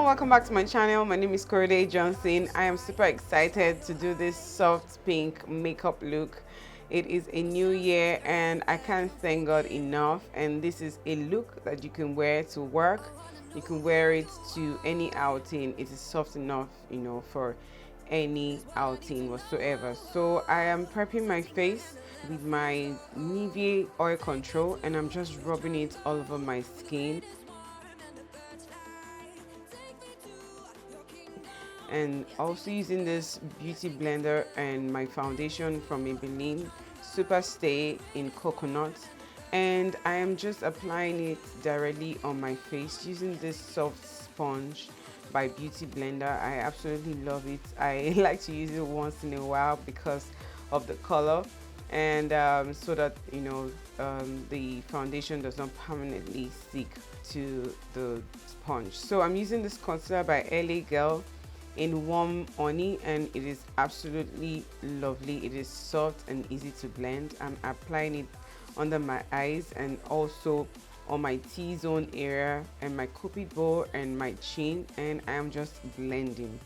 welcome back to my channel. My name is Johnson. I am super excited to do this soft pink makeup look. It is a new year and I can't thank God enough, and this is a look that you can wear to work. You can wear it to any outing. It is soft enough, for any outing whatsoever. So I am prepping my face with my Nivea oil control and I'm just rubbing it all over my skin, and also using this beauty blender and my foundation from Maybelline Super Stay in Coconut, and I am just applying it directly on my face using this soft sponge by Beauty Blender. I absolutely love it. I like to use it once in a while because of the color, and so that the foundation does not permanently stick to the sponge. So I'm using this concealer by LA Girl in Warm Honey, and it is absolutely lovely. It is soft and easy to blend. I'm applying it under my eyes and also on my T-zone area and my cupid bow and my chin, and I am just blending.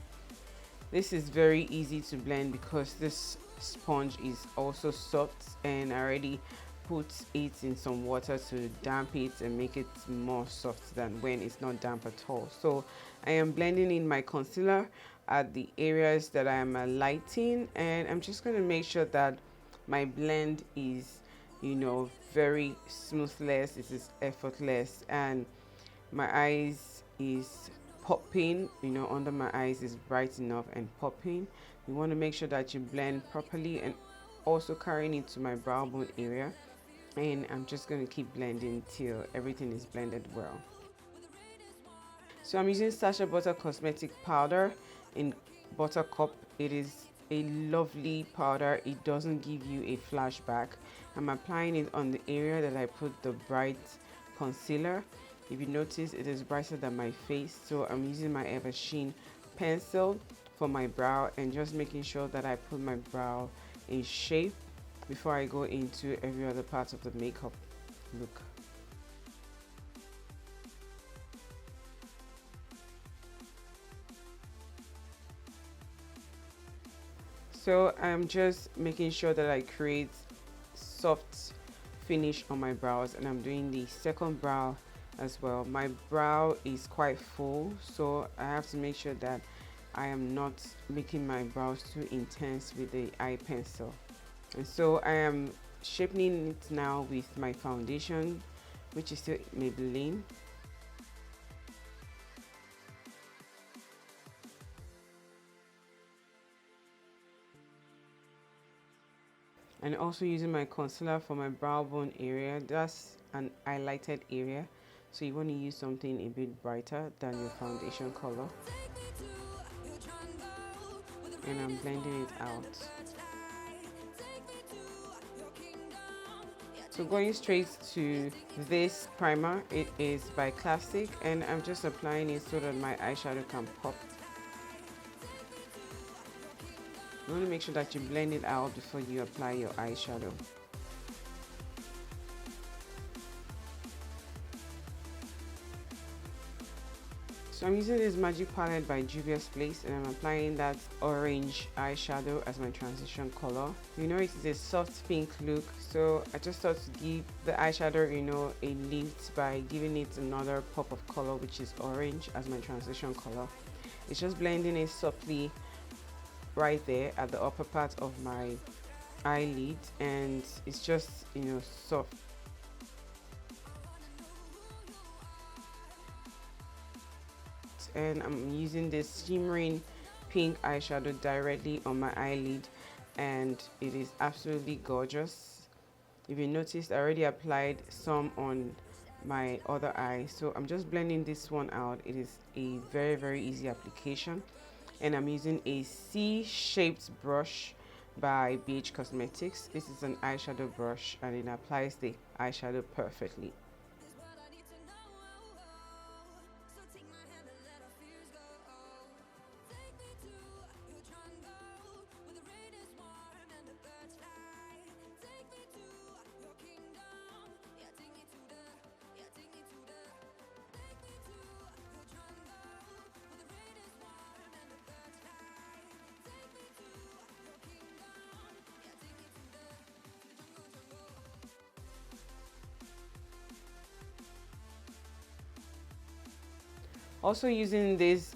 This is very easy to blend because this sponge is also soft, and I already put it in some water to damp it and make it more soft than when it's not damp at all. So I am blending in my concealer at the areas that I am lighting, and I'm just going to make sure that my blend is very smoothless, it is effortless, and my eyes is popping, under my eyes is bright enough and popping. You want to make sure that you blend properly, and also carrying it to my brow bone area, and I'm just going to keep blending till everything is blended well. So I'm using Sacha Butter Cosmetic Powder in Buttercup. It is a lovely powder. It doesn't give you a flashback. I'm applying it on the area that I put the bright concealer. If you notice, it is brighter than my face, so I'm using my Eversheen pencil for my brow and just making sure that I put my brow in shape before I go into every other part of the makeup look. So I'm just making sure that I create soft finish on my brows, and I'm doing the second brow as well. My brow is quite full, so I have to make sure that I am not making my brows too intense with the eye pencil. And so I am shaping it now with my foundation, which is still Maybelline. And also using my concealer for my brow bone area. That's an highlighted area, so you want to use something a bit brighter than your foundation color, and I'm blending it out. So going straight to this primer, it is by Classic, and I'm just applying it so that my eyeshadow can pop. You want to make sure that you blend it out before you apply your eyeshadow. So I'm using this Magic Palette by Juvia's Place, and I'm applying that orange eyeshadow as my transition color. It is a soft pink look, so I just thought to give the eyeshadow, a lift by giving it another pop of color, which is orange, as my transition color. It's just blending it softly right there at the upper part of my eyelid, and it's just soft. And I'm using this shimmering pink eyeshadow directly on my eyelid, and it is absolutely gorgeous. If you noticed, I already applied some on my other eye, so I'm just blending this one out. It is a very easy application, and I'm using a C-shaped brush by BH Cosmetics. This is an eyeshadow brush, and it applies the eyeshadow perfectly. Also using this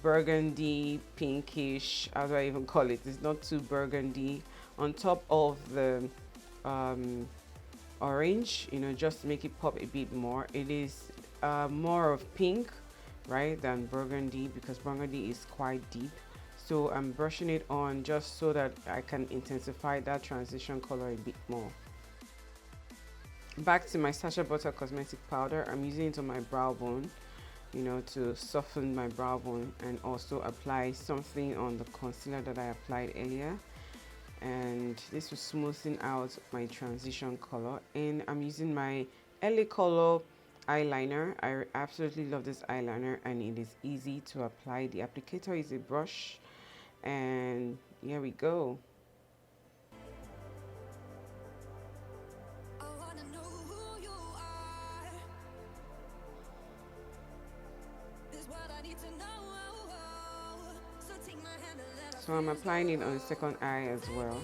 burgundy pinkish, how do I even call it? It's not too burgundy, on top of the um, orange, just to make it pop a bit more. It is more of pink, right, than burgundy, because burgundy is quite deep. So I'm brushing it on just so that I can intensify that transition color a bit more. Back to my Sacha Butter cosmetic powder. I'm using it on my brow bone, to soften my brow bone, and also apply something on the concealer that I applied earlier. And this will smoothen out my transition color. And I'm using my LA Color eyeliner. I absolutely love this eyeliner, and it is easy to apply. The applicator is a brush, and here we go. So I'm applying it on the second eye as well.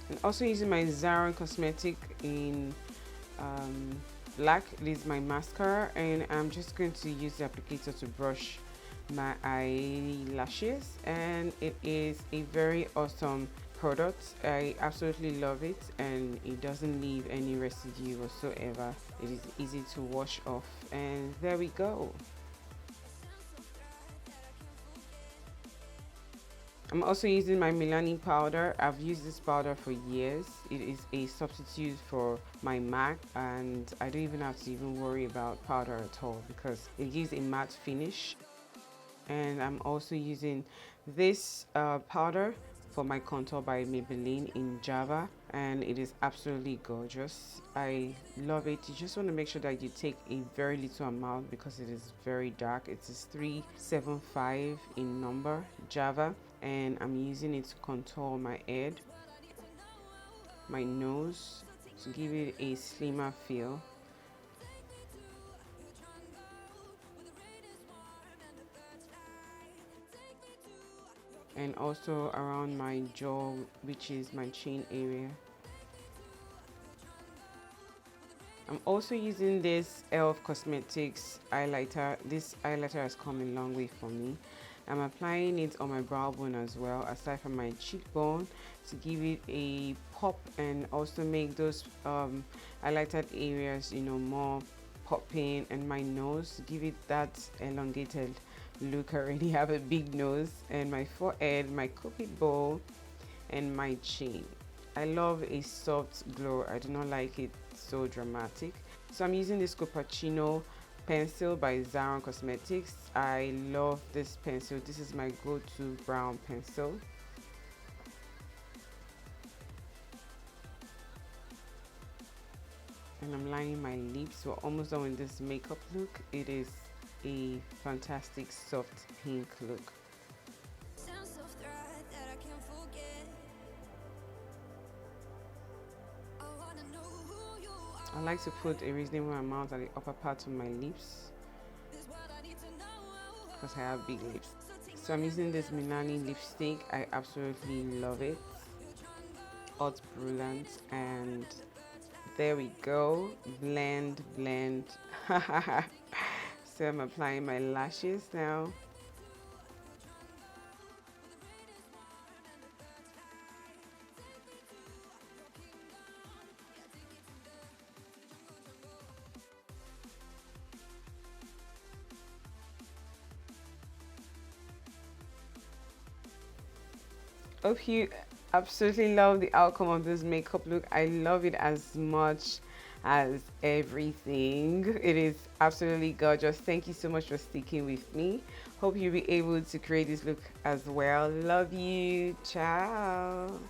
And also using my Zara Cosmetic in black. It is my mascara, and I'm just going to use the applicator to brush my eyelashes, and it is a very awesome product. I absolutely love it, and it doesn't leave any residue whatsoever. It is easy to wash off, and there we go. I'm also using my Milani powder. I've used this powder for years. It is a substitute for my MAC, and I don't even have to even worry about powder at all because it gives a matte finish. And I'm also using this powder for my contour by Maybelline in Java, and it is absolutely gorgeous. I love it. You just want to make sure that you take a very little amount because it is very dark. It is 375 in number, Java, and I'm using it to contour my head, my nose, to give it a slimmer feel. And also around my jaw, which is my chin area. I'm also using this e.l.f. Cosmetics highlighter. This highlighter has come a long way for me. I'm applying it on my brow bone as well, aside from my cheekbone, to give it a pop and also make those highlighted areas, more popping, and my nose to give it that elongated look. I already have a big nose, and my forehead, my cupid bow, and my chin. I love a soft glow. I do not like it so dramatic. So I'm using this Cupertino pencil by Zara Cosmetics. I love this pencil. This is my go-to brown pencil. And I'm lining my lips. We're almost done with this makeup look. It is a fantastic soft pink look. I like to put a reasonable amount at the upper part of my lips because I have big lips. So I'm using this Milani lipstick. I absolutely love it. Hot Brilliant, and there we go. Blend, blend. So I'm applying my lashes now. Hope you absolutely love the outcome of this makeup look. I love it as much as everything. It is absolutely gorgeous. Thank you so much for sticking with me. Hope you'll be able to create this look as well. Love you. Ciao.